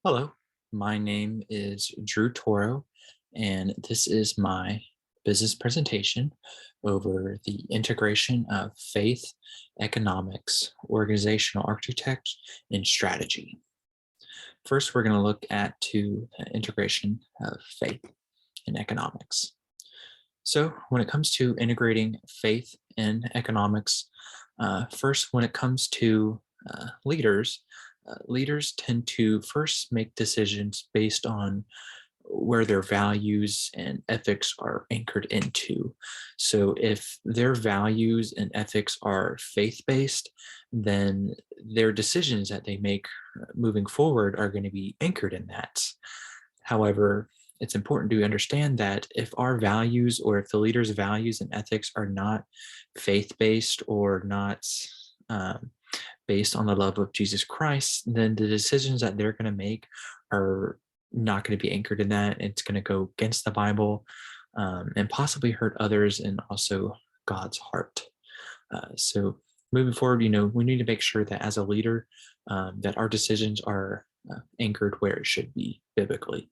Hello, my name is Drew Toro, and this is my business presentation over the integration of faith, economics, organizational architect, and strategy. First, we're going to look at integration of faith and economics. So, when it comes to integrating faith and economics, first, when it comes to leaders, leaders tend to first make decisions based on where their values and ethics are anchored into. So, if their values and ethics are faith based, then their decisions that they make moving forward are going to be anchored in that. However, it's important to understand that if our values or if the leader's values and ethics are not faith based or not um, based on the love of Jesus Christ, then the decisions that they're going to make are not going to be anchored in that. It's going to go against the Bible and possibly hurt others and also God's heart. So moving forward, we need to make sure that as a leader, that our decisions are anchored where it should be biblically.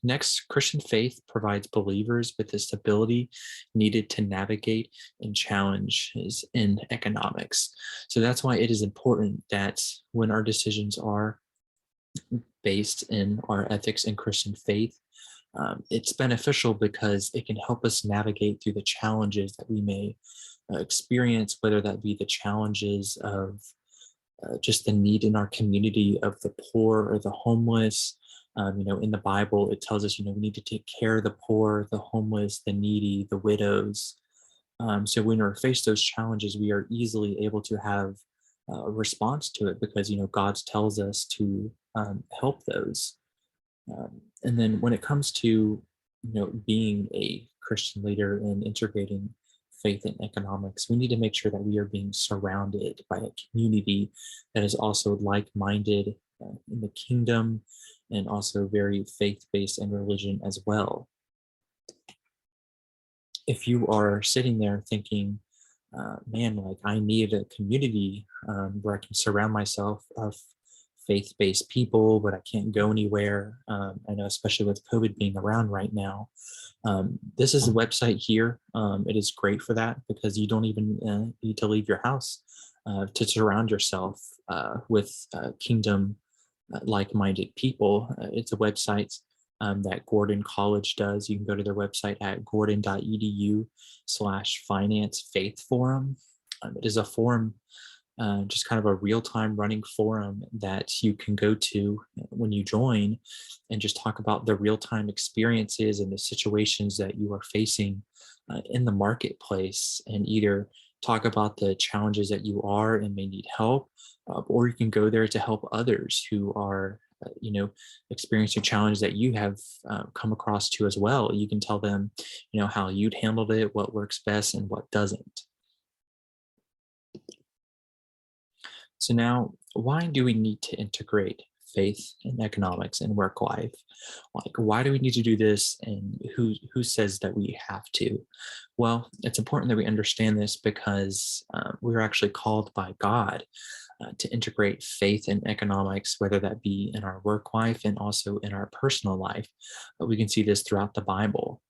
Next, Christian faith provides believers with the stability needed to navigate and challenges in economics. So that's why it is important that when our decisions are based in our ethics and Christian faith, it's beneficial because it can help us navigate through the challenges that we may experience, whether that be the challenges of just the need in our community of the poor or the homeless. In the Bible, it tells us, we need to take care of the poor, the homeless, the needy, the widows. So when we're faced those challenges, we are easily able to have a response to it because, God tells us to help those. And then when it comes to, being a Christian leader and integrating faith and economics, we need to make sure that we are being surrounded by a community that is also like-minded in the kingdom and also very faith-based in religion as well. If you are sitting there thinking, man, like I need a community where I can surround myself of faith-based people, but I can't go anywhere. I know, especially with COVID being around right now. This is a website here. It is great for that because you don't even need to leave your house to surround yourself with kingdom like-minded people. It's a website that Gordon College does. You can go to their website at gordon.edu/finance faith forum. It is a forum, just kind of a real-time running forum that you can go to when you join and just talk about the real-time experiences and the situations that you are facing in the marketplace, and either talk about the challenges that you are and may need help, or you can go there to help others who are experiencing challenge that you have come across to as well. You can tell them, how you'd handled it, what works best and what doesn't. So now, why do we need to integrate faith and economics and work life? Like, why do we need to do this, and who says that we have to? Well, it's important that we understand this because we're actually called by God to integrate faith and economics, whether that be in our work life and also in our personal life. We can see this throughout the Bible.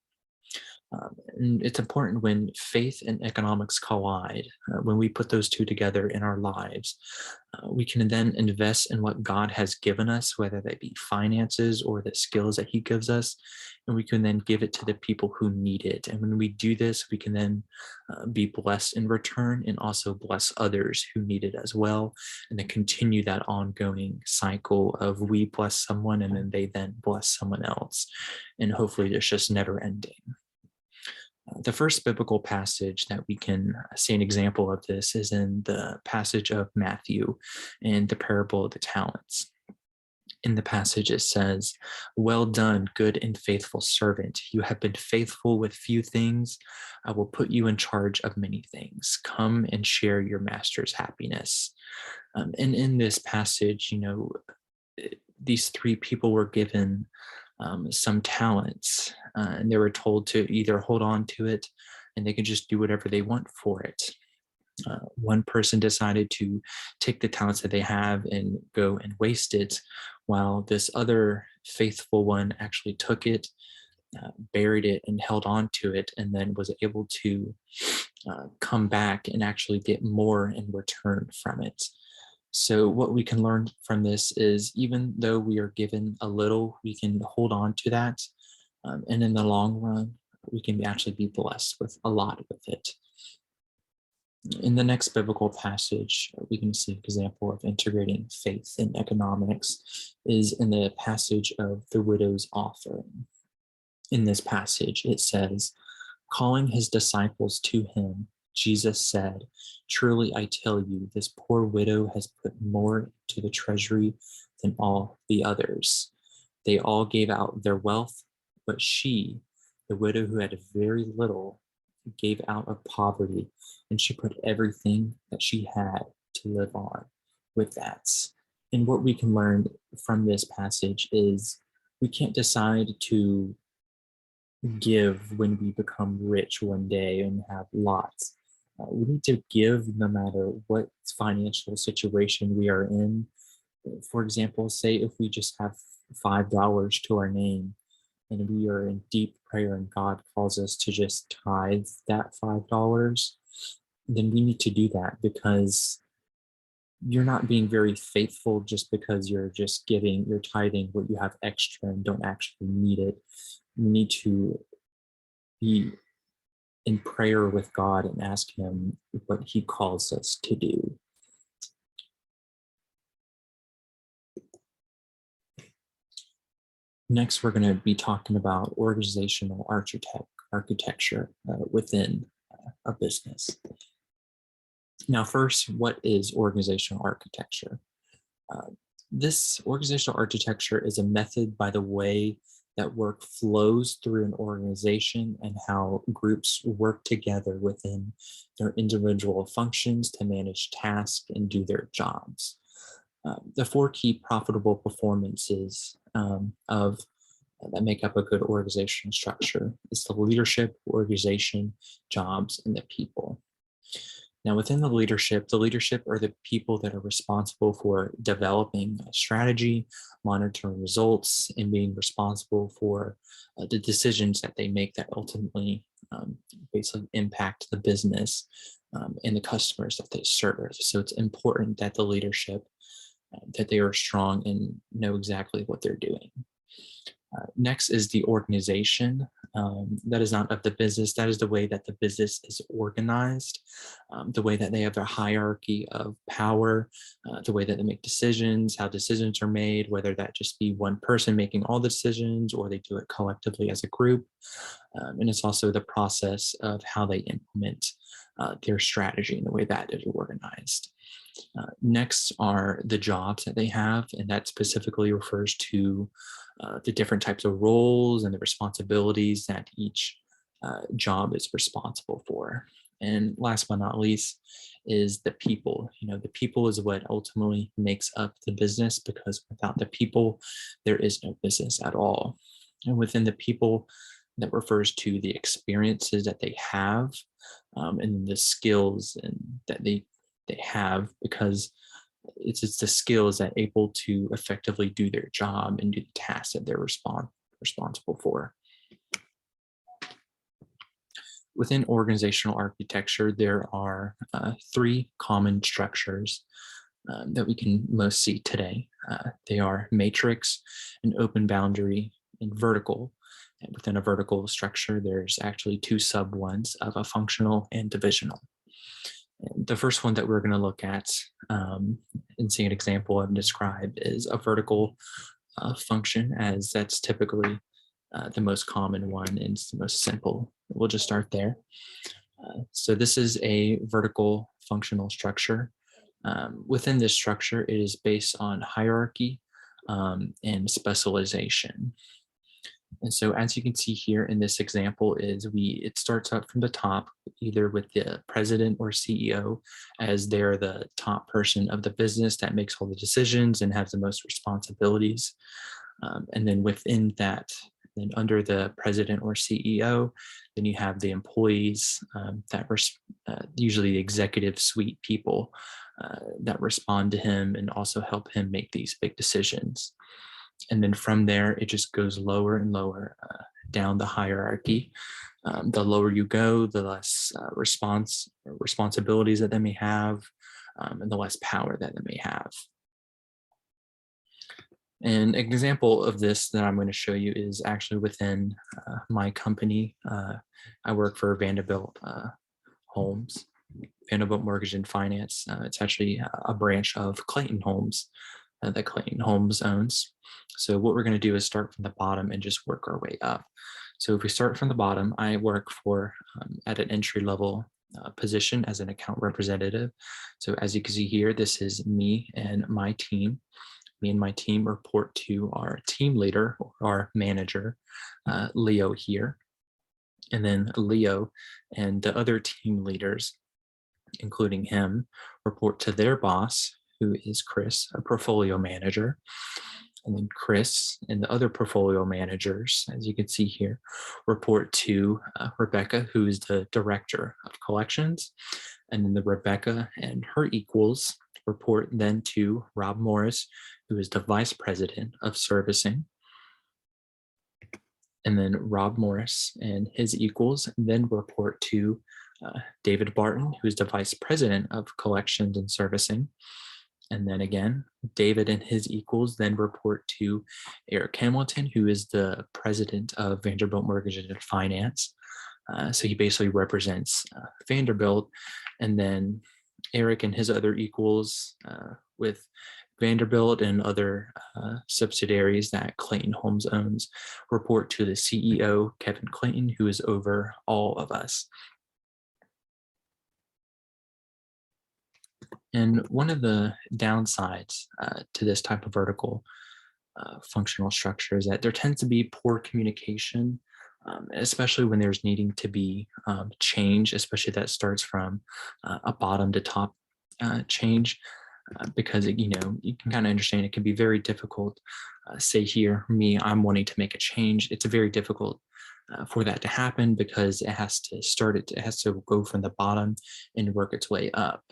And it's important when faith and economics collide, when we put those two together in our lives, we can then invest in what God has given us, whether that be finances or the skills that He gives us, and we can then give it to the people who need it. And when we do this, we can then be blessed in return and also bless others who need it as well, and then continue that ongoing cycle of we bless someone and then they then bless someone else. And hopefully it's just never ending. The first biblical passage that we can see an example of this is in the passage of Matthew in the parable of the talents. In the passage, it says, "Well done, good and faithful servant. You have been faithful with few things. I will put you in charge of many things. Come and share your master's happiness." And in this passage, these three people were given some talents, and they were told to either hold on to it and they could just do whatever they want for it. One person decided to take the talents that they have and go and waste it, while this other faithful one actually took it, buried it, and held on to it, and then was able to come back and actually get more in return from it. So, what we can learn from this is even though we are given a little, we can hold on to that. And in the long run, we can actually be blessed with a lot with it. In the next biblical passage, we can see an example of integrating faith and economics is in the passage of the widow's offering. In this passage, it says, calling his disciples to him, Jesus said, truly I tell you, this poor widow has put more to the treasury than all the others. They all gave out their wealth, but she, the widow who had very little, gave out of poverty, and she put everything that she had to live on with that. And what we can learn from this passage is we can't decide to give when we become rich one day and have lots. We need to give no matter what financial situation we are in. For example, say if we just have $5 to our name and we are in deep prayer and God calls us to just tithe that $5, then we need to do that, because you're not being very faithful just because you're just giving, you're tithing what you have extra and don't actually need it. You need to be in prayer with God and ask him what he calls us to do. Next, we're going to be talking about organizational architecture within a business. Now, first, what is organizational architecture? This organizational architecture is a method by the way that work flows through an organization and how groups work together within their individual functions to manage tasks and do their jobs. The four key profitable performances that make up a good organizational structure is the leadership, organization, jobs, and the people. Now, within the leadership are the people that are responsible for developing a strategy, monitoring results, and being responsible for the decisions that they make that ultimately basically impact the business and the customers that they serve. So it's important that the leadership, that they are strong and know exactly what they're doing. Next is the organization. That is not of the business. That is the way that the business is organized, the way that they have their hierarchy of power, the way that they make decisions, how decisions are made, whether that just be one person making all the decisions or they do it collectively as a group. And it's also the process of how they implement their strategy and the way that is organized. Next are the jobs that they have, and that specifically refers to the different types of roles and the responsibilities that each job is responsible for. And last but not least is the people. The people is what ultimately makes up the business, because without the people, there is no business at all. And within the people, that refers to the experiences that they have and the skills and that they have, because it's the skills that able to effectively do their job and do the tasks that they're responsible for. Within organizational architecture, there are three common structures that we can most see today. They are matrix, an open boundary, and vertical. And within a vertical structure, there's actually two sub ones of a functional and divisional. And the first one that we're going to look at and see an example and describe is a vertical function, as that's typically the most common one and it's the most simple. We'll just start there. So this is a vertical functional structure. Within this structure, it is based on hierarchy and specialization. And so as you can see here in this example it starts out from the top, either with the president or CEO, as they're the top person of the business that makes all the decisions and has the most responsibilities. And then within that, Then under the president or CEO, then you have the employees that usually the executive suite people that respond to him and also help him make these big decisions. And then from there, it just goes lower and lower down the hierarchy. The lower you go, the less responsibilities that they may have, and the less power that they may have. An example of this that I'm going to show you is actually within my company. I work for Vanderbilt Homes, Vanderbilt Mortgage and Finance. It's actually a branch of Clayton Homes that Clayton Homes owns. So what we're going to do is start from the bottom and just work our way up. So if we start from the bottom, I work for at an entry level position as an account representative. So as you can see here, this is me and my team. Me and my team report to our team leader, or our manager, Leo here. And then Leo and the other team leaders, including him, report to their boss, who is Chris, a portfolio manager. And then Chris and the other portfolio managers, as you can see here, report to Rebecca, who is the director of collections. And then the Rebecca and her equals report then to Rob Morris, who is the vice president of servicing. And then Rob Morris and his equals then report to David Barton, who is the vice president of collections and servicing. And then again, David and his equals then report to Eric Hamilton, who is the president of Vanderbilt Mortgage and Finance. So he basically represents Vanderbilt. And then Eric and his other equals with Vanderbilt and other subsidiaries that Clayton Homes owns report to the CEO, Kevin Clayton, who is over all of us. And one of the downsides to this type of vertical functional structure is that there tends to be poor communication, especially when there's needing to be change, especially that starts from a bottom to top change, because you can kind of understand it can be very difficult. Say here, I'm wanting to make a change. It's very difficult for that to happen because it has to go from the bottom and work its way up.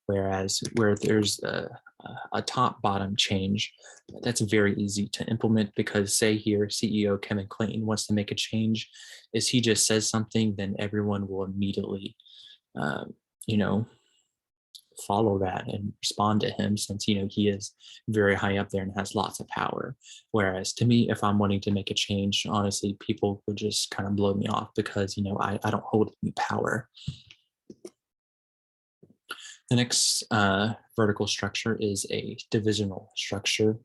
Whereas where there's a top bottom change, that's very easy to implement because say here, CEO Kevin Clayton wants to make a change. If he just says something, then everyone will immediately, follow that and respond to him since, he is very high up there and has lots of power. Whereas to me, if I'm wanting to make a change, honestly, people would just kind of blow me off because, I don't hold any power. The next vertical structure is a divisional structure.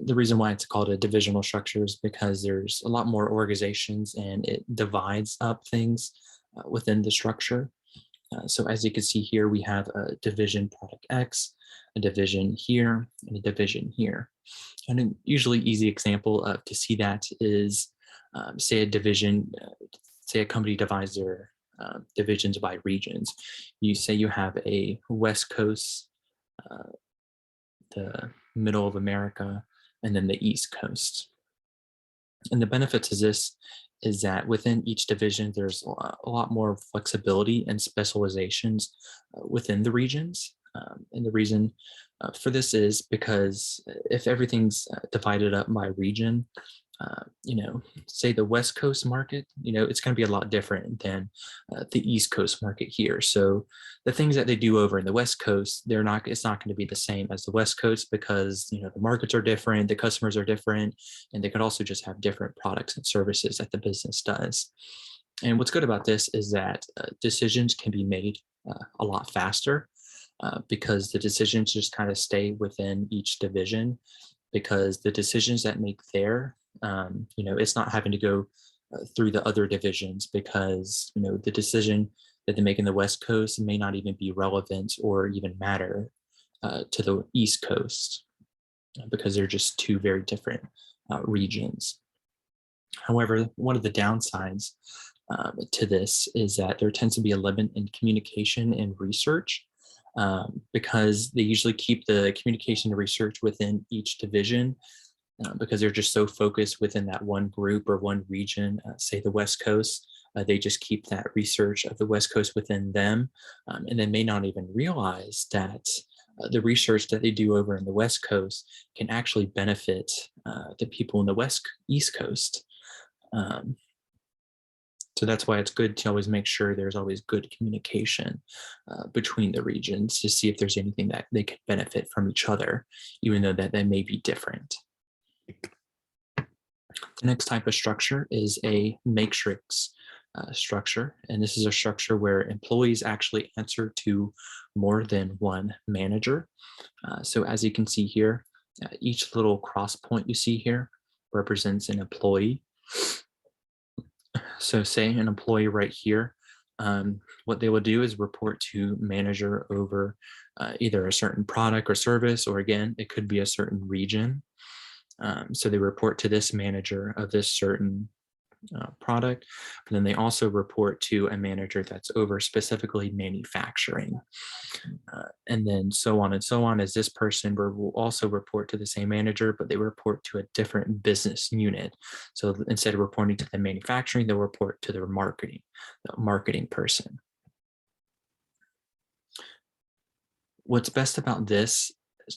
The reason why it's called a divisional structure is because there's a lot more organizations and it divides up things within the structure. So as you can see here, we have a division product X, a division here, and a division here. And a usually easy example to see that is, say a company divides their divisions by regions. You say you have a West Coast, the middle of America, and then the East Coast. And the benefits of this is that within each division, there's a lot more flexibility and specializations within the regions. And the reason for this is because if everything's divided up by region, say the West Coast market, it's going to be a lot different than the East Coast market here. So the things that they do over in the West Coast, it's not going to be the same as the West Coast because, the markets are different, the customers are different, and they could also just have different products and services that the business does. And what's good about this is that decisions can be made a lot faster because the decisions just kind of stay within each division because the decisions that make there, it's not having to go through the other divisions because, the decision that they make in the West Coast may not even be relevant or even matter to the East Coast because they're just two very different regions. However, one of the downsides to this is that there tends to be a limit in communication and research because they usually keep the communication and research within each division because they're just so focused within that one group or one region, say the West Coast. They just keep that research of the West Coast within them, and they may not even realize that the research that they do over in the West Coast can actually benefit the people in the East Coast. Um, so that's why it's good to always make sure there's always good communication between the regions to see if there's anything that they could benefit from each other, even though that they may be different. The next type of structure is a matrix structure, and this is a structure where employees actually answer to more than one manager. So as you can see here, each little cross point you see here represents an employee. So say an employee right here, what they will do is report to manager over either a certain product or service, or again, it could be a certain region. So they report to this manager of this certain product, but then they also report to a manager that's over specifically manufacturing. And then so on and so on, as this person will also report to the same manager, but they report to a different business unit. So instead of reporting to the manufacturing, they'll report to the marketing person. What's best about this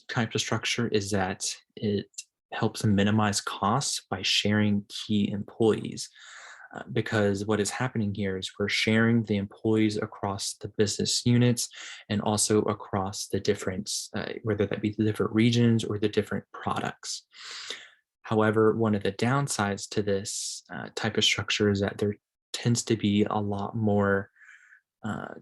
type of structure is that it helps minimize costs by sharing key employees. Because what is happening here is we're sharing the employees across the business units and also across the different, whether that be the different regions or the different products. However, one of the downsides to this type of structure is that there tends to be a lot more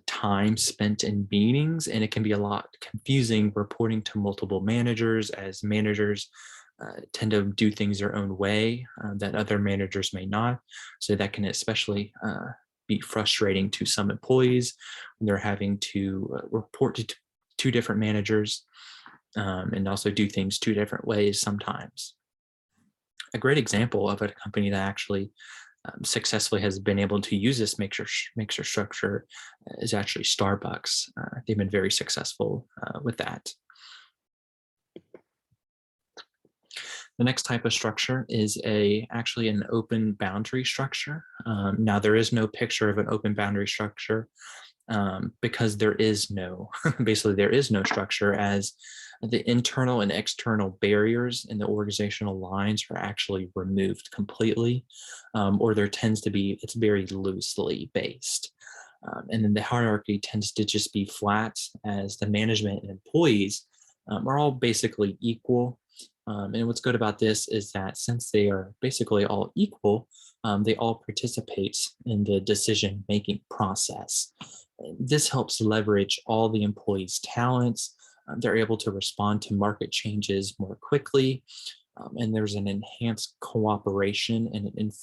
time spent in meetings, and it can be a lot confusing reporting to multiple managers, as managers tend to do things their own way that other managers may not. So that can especially be frustrating to some employees when they're having to report to two different managers and also do things two different ways sometimes. A great example of a company that actually successfully has been able to use this mixer structure is actually Starbucks. They've been very successful with that. The next type of structure is actually an open boundary structure. Now there is no picture of an open boundary structure because there is no, basically there is no structure, as the internal and external barriers in the organizational lines are actually removed completely, or there tends to be, it's very loosely based. And then the hierarchy tends to just be flat, as the management and employees are all basically equal. And what's good about this is that since they are basically all equal, they all participate in the decision-making process. This helps leverage all the employees' talents. They're able to respond to market changes more quickly, and there's an enhanced cooperation and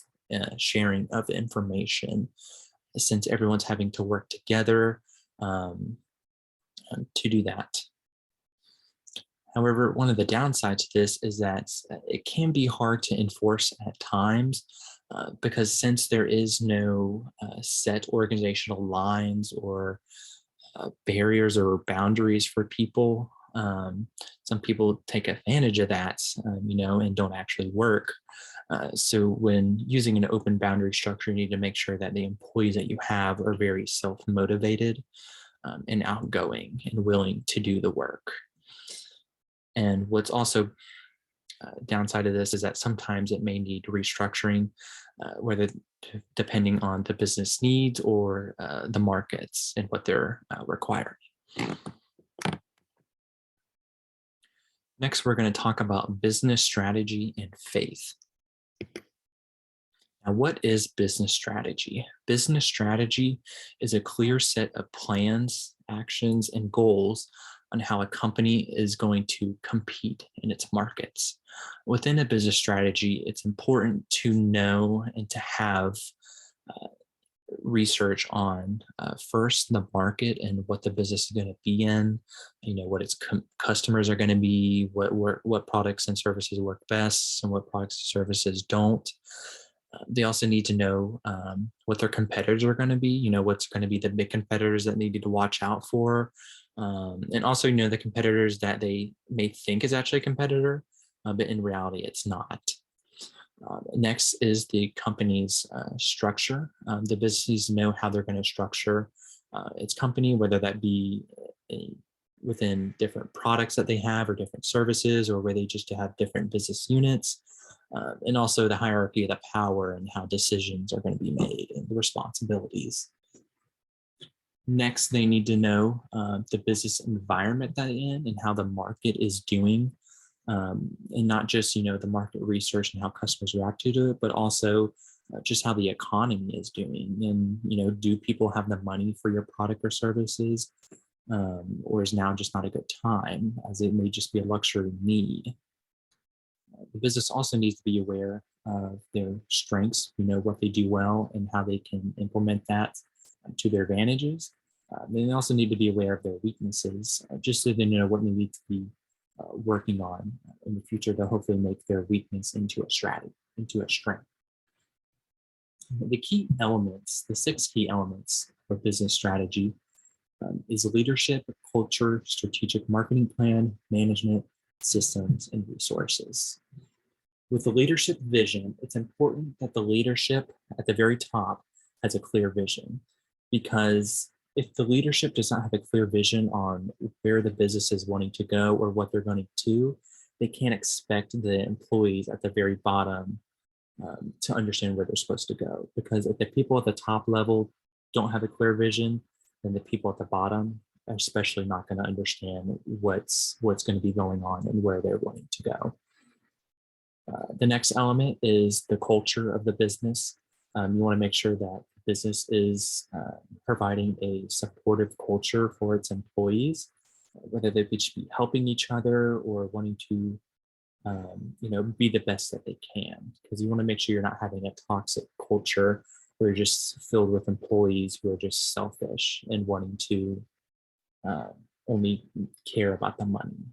sharing of information, since everyone's having to work together to do that. However, one of the downsides to this is that it can be hard to enforce at times because since there is no set organizational lines or barriers or boundaries for people, some people take advantage of that, and don't actually work. So when using an open boundary structure, you need to make sure that the employees that you have are very self-motivated and outgoing and willing to do the work. And what's also downside of this is that sometimes it may need restructuring, whether depending on the business needs or the markets and what they're requiring. Next, we're going to talk about business strategy and faith. Now, what is business strategy? Business strategy is a clear set of plans, actions, and goals on how a company is going to compete in its markets. Within a business strategy, it's important to know and to have research on first the market and what the business is going to be in, what its customers are going to be, what products and services work best and what products and services don't. They also need to know what their competitors are going to be, what's going to be the big competitors that they need to watch out for. And also, the competitors that they may think is actually a competitor, but in reality, it's not. Next is the company's structure. The businesses know how they're going to structure its company, whether that be within different products that they have or different services, or where they just have different business units, and also the hierarchy of the power and how decisions are going to be made and the responsibilities. Next, they need to know the business environment that they're in and how the market is doing, and not just the market research and how customers react to it, but also just how the economy is doing. And do people have the money for your product or services, or is now just not a good time, as it may just be a luxury need. The business also needs to be aware of their strengths, what they do well and how they can implement that to their advantages. They also need to be aware of their weaknesses, just so they know what they need to be working on in the future to hopefully make their weakness into a strategy, into a strength. The key elements, the 6 key elements of business strategy is leadership, culture, strategic marketing plan, management, systems, and resources. With the leadership vision, it's important that the leadership at the very top has a clear vision, because if the leadership does not have a clear vision on where the business is wanting to go or what they're going to do, they can't expect the employees at the very bottom to understand where they're supposed to go. Because if the people at the top level don't have a clear vision, then the people at the bottom are especially not going to understand what's going to be going on and where they're wanting to go. The next element is the culture of the business. You want to make sure that business is providing a supportive culture for its employees, whether they be helping each other or wanting to be the best that they can, because you want to make sure you're not having a toxic culture where you're just filled with employees who are just selfish and wanting to only care about the money.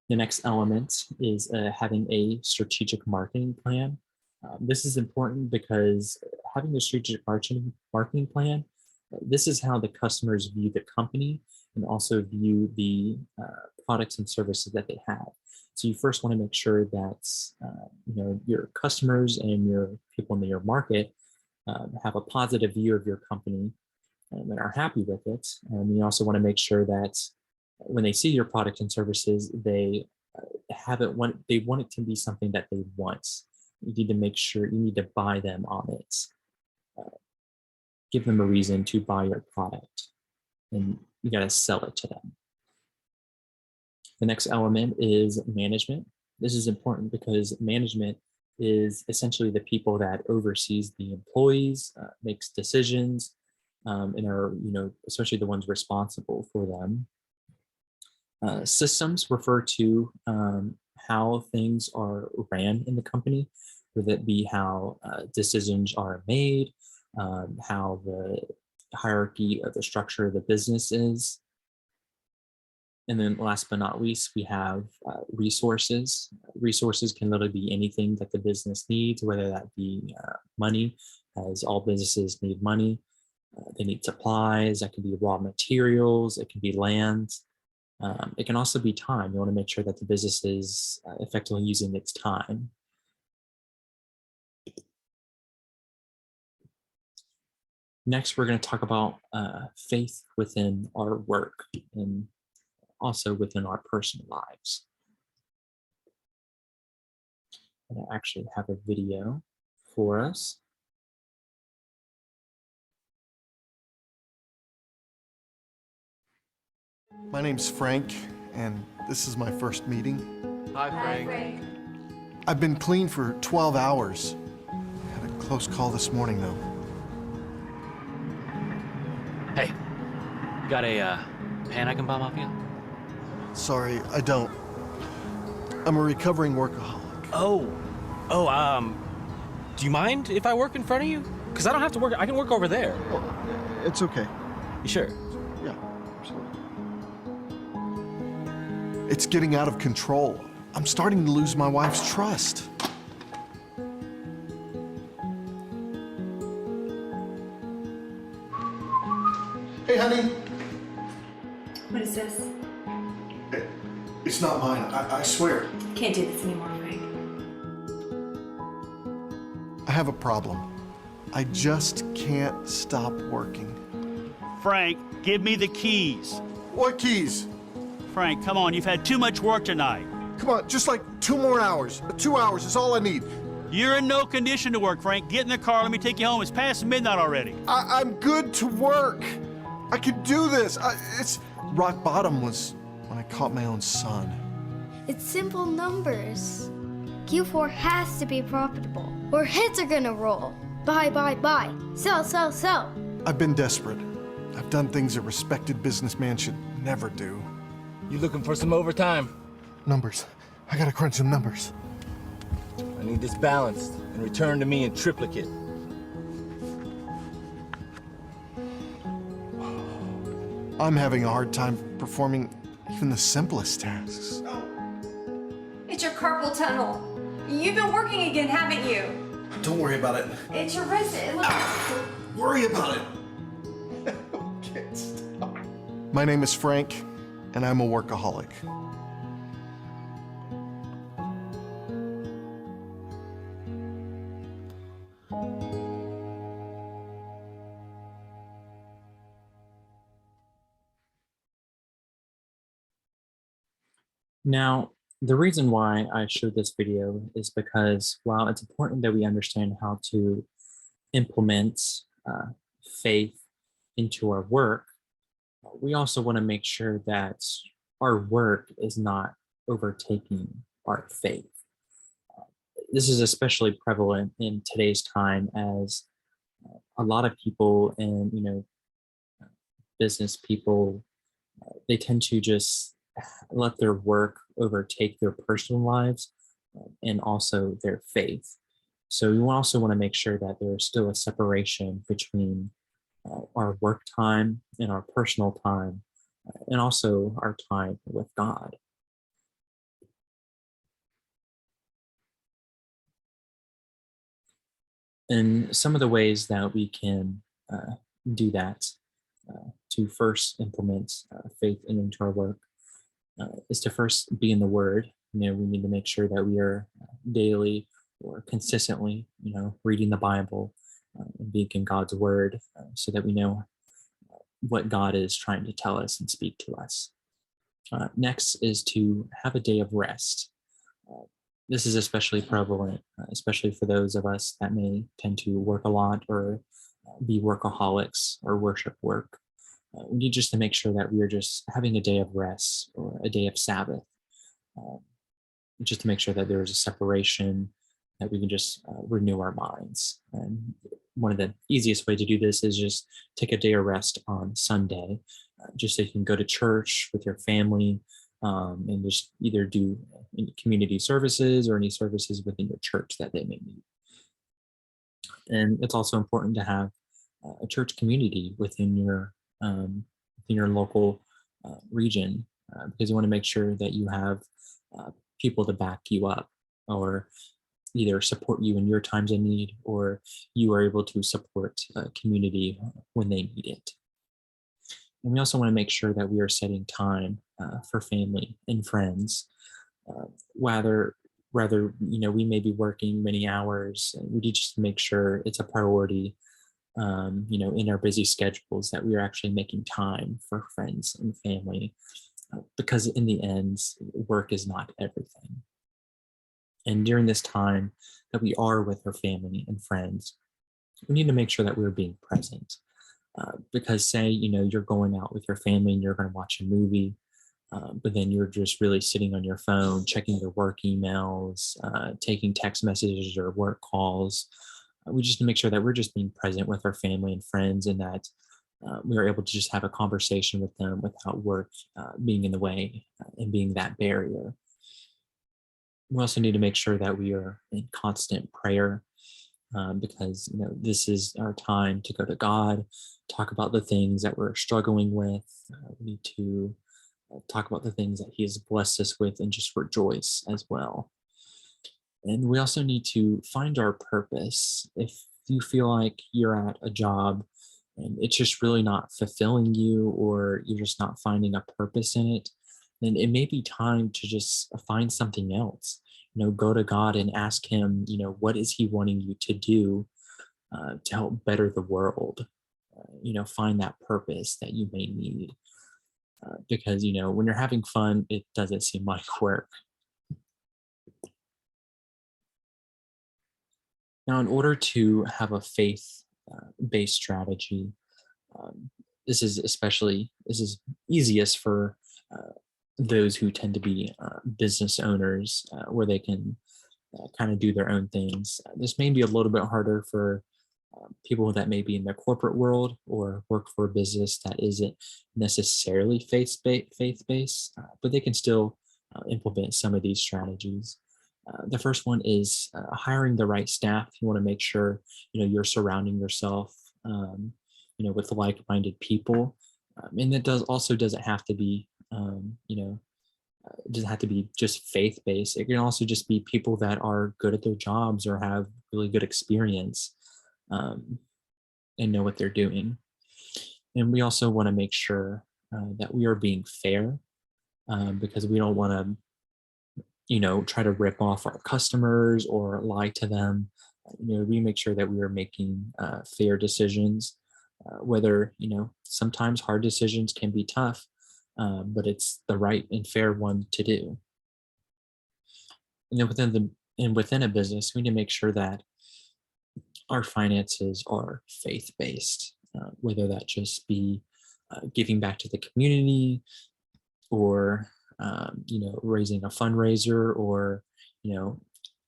The next element is having a strategic marketing plan. This is important because having a strategic marketing plan, this is how the customers view the company and also view the products and services that they have. So you first want to make sure that your customers and your people in your market have a positive view of your company and are happy with it. And you also want to make sure that when they see your product and services, they want it to be something that they want. You need to make sure you need to buy them on it. Give them a reason to buy your product, and you got to sell it to them. The next element is management. This is important because management is essentially the people that oversees the employees, makes decisions, and are, especially the ones responsible for them. Systems refer to how things are ran in the company, whether it be how decisions are made, how the hierarchy of the structure of the business is. And then last but not least, we have resources. Resources can literally be anything that the business needs, whether that be money, as all businesses need money. They need supplies, that can be raw materials, it can be land. It can also be time. You want to make sure that the business is effectively using its time. Next, we're going to talk about faith within our work and also within our personal lives. I actually have a video for us. My name's Frank, and this is my first meeting. Hi, Frank. I've been clean for 12 hours. Had a close call this morning, though. Hey, you got a pan I can bomb off you? Sorry, I don't. I'm a recovering workaholic. Do you mind if I work in front of you? Because I don't have to work, I can work over there. Well, it's okay. You sure? Yeah, absolutely. It's getting out of control. I'm starting to lose my wife's trust. Hey, honey. What is this? It's not mine, I swear. Can't do this anymore, Frank. I have a problem. I just can't stop working. Frank, give me the keys. What keys? Frank, come on, you've had too much work tonight. Come on, just like 2 more hours. 2 hours is all I need. You're in no condition to work, Frank. Get in the car, let me take you home. It's past midnight already. I'm good to work. I can do this. It's rock bottom was when I caught my own son. It's simple numbers. Q4 has to be profitable, or hits are gonna roll. Buy, buy, buy. Sell, sell, sell. I've been desperate. I've done things a respected businessman should never do. You looking for some overtime? Numbers. I gotta crunch some numbers. I need this balanced and returned to me in triplicate. I'm having a hard time performing even the simplest tasks. It's your carpal tunnel. You've been working again, haven't you? Don't worry about it. It's your wrist. Look. Don't worry about it. Okay, stop. My name is Frank, and I'm a workaholic. Now, the reason why I showed this video is because while it's important that we understand how to implement faith into our work, we also want to make sure that our work is not overtaking our faith. This is especially prevalent in today's time as a lot of people and business people, they tend to just let their work overtake their personal lives and also their faith. So we also want to make sure that there's still a separation between our work time and our personal time, and also our time with God. And some of the ways that we can do that to first implement faith into our work is to first be in the Word. We need to make sure that we are daily or consistently, reading the Bible and being in God's Word, so that we know what God is trying to tell us and speak to us. Next is to have a day of rest. This is especially prevalent, especially for those of us that may tend to work a lot or be workaholics or worship work. We need just to make sure that we are just having a day of rest or a day of Sabbath, just to make sure that there is a separation, that we can just renew our minds. And one of the easiest way to do this is just take a day of rest on Sunday, just so you can go to church with your family, and just either do any community services or any services within your church that they may need. And it's also important to have a church community within your local region, because you want to make sure that you have people to back you up, or either support you in your times of need, or you are able to support a community when they need it. And we also want to make sure that we are setting time for family and friends. Whether we may be working many hours, we need just to make sure it's a priority, in our busy schedules, that we are actually making time for friends and family, because in the end, work is not everything. And during this time that we are with our family and friends, we need to make sure that we're being present. Because say, you're going out with your family and you're going to watch a movie, but then you're just really sitting on your phone, checking your work emails, taking text messages or work calls. We just need to make sure that we're just being present with our family and friends, and that we are able to just have a conversation with them without work being in the way and being that barrier. We also need to make sure that we are in constant prayer, because this is our time to go to God, talk about the things that we're struggling with. We need to talk about the things that He has blessed us with, and just rejoice as well. And we also need to find our purpose. If you feel like you're at a job and it's just really not fulfilling you, or you're just not finding a purpose in it, then it may be time to just find something else. Go to God and ask Him, what is He wanting you to do to help better the world? Find that purpose that you may need. Because, when you're having fun, it doesn't seem like work. Now, in order to have a faith based strategy, um, this is easiest for uh, those who tend to be business owners, where they can kind of do their own things. This may be a little bit harder for people that may be in the corporate world or work for a business that isn't necessarily faith based, but they can still implement some of these strategies. The first one is hiring the right staff. You want to make sure you're surrounding yourself with like-minded people, and that doesn't have to be it doesn't have to be just faith-based. It can also just be people that are good at their jobs or have really good experience, um, and know what they're doing. And we also want to make sure that we are being fair, because we don't want to try to rip off our customers or lie to them. We make sure that we are making fair decisions, whether, sometimes hard decisions can be tough, but it's the right and fair one to do. And then within a business, we need to make sure that our finances are faith-based, whether that just be giving back to the community, or raising a fundraiser, or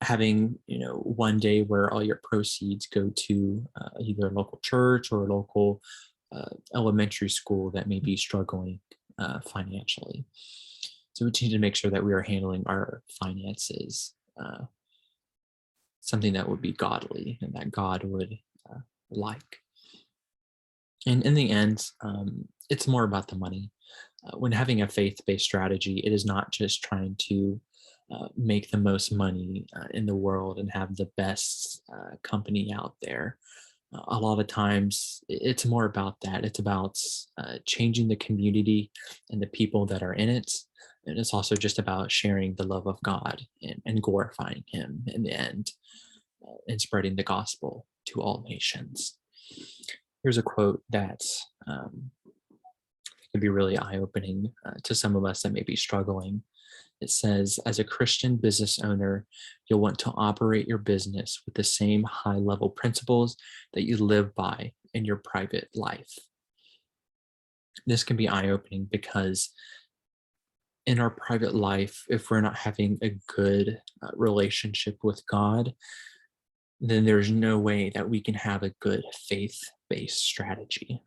having one day where all your proceeds go to either a local church or a local elementary school that may be struggling financially. So we need to make sure that we are handling our finances something that would be godly and that God would like. And in the end, it's more about the money. When having a faith-based strategy, it is not just trying to make the most money in the world and have the best company out there. A lot of times, it's more about that. It's about changing the community and the people that are in it. And it's also just about sharing the love of God and glorifying Him in the end, and spreading the gospel to all nations. Here's a quote that can be really eye-opening to some of us that may be struggling. It says, as a Christian business owner, you'll want to operate your business with the same high-level principles that you live by in your private life. This can be eye-opening because in our private life, if we're not having a good relationship with God, then there's no way that we can have a good faith-based strategy.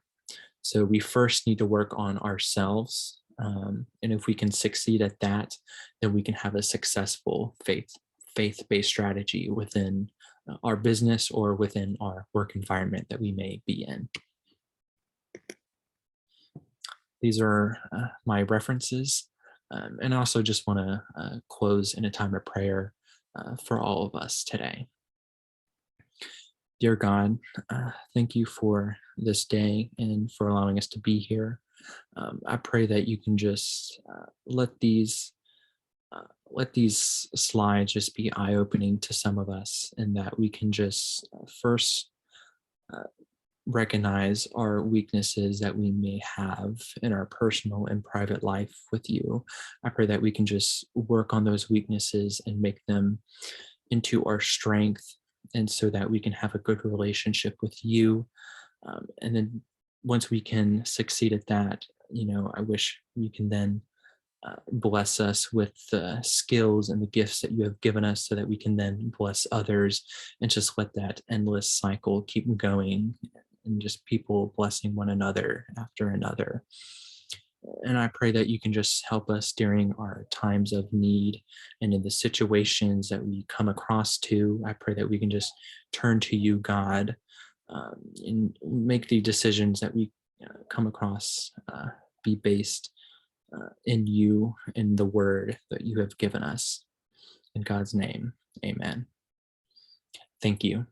So we first need to work on ourselves. And if we can succeed at that, then we can have a successful faith-based strategy within our business or within our work environment that we may be in. These are my references. And I also just want to close in a time of prayer for all of us today. Dear God, thank you for this day and for allowing us to be here. I pray that you can just let these slides just be eye-opening to some of us, and that we can just first recognize our weaknesses that we may have in our personal and private life with you. I pray that we can just work on those weaknesses and make them into our strength, and so that we can have a good relationship with you. And then once we can succeed at that, I wish we can then bless us with the skills and the gifts that you have given us, so that we can then bless others, and just let that endless cycle keep going, and just people blessing one another after another. And I pray that you can just help us during our times of need and in the situations that we come across to. I pray that we can just turn to you, God, and make the decisions that we come across be based in you, in the word that you have given us. In God's name, amen. Thank you.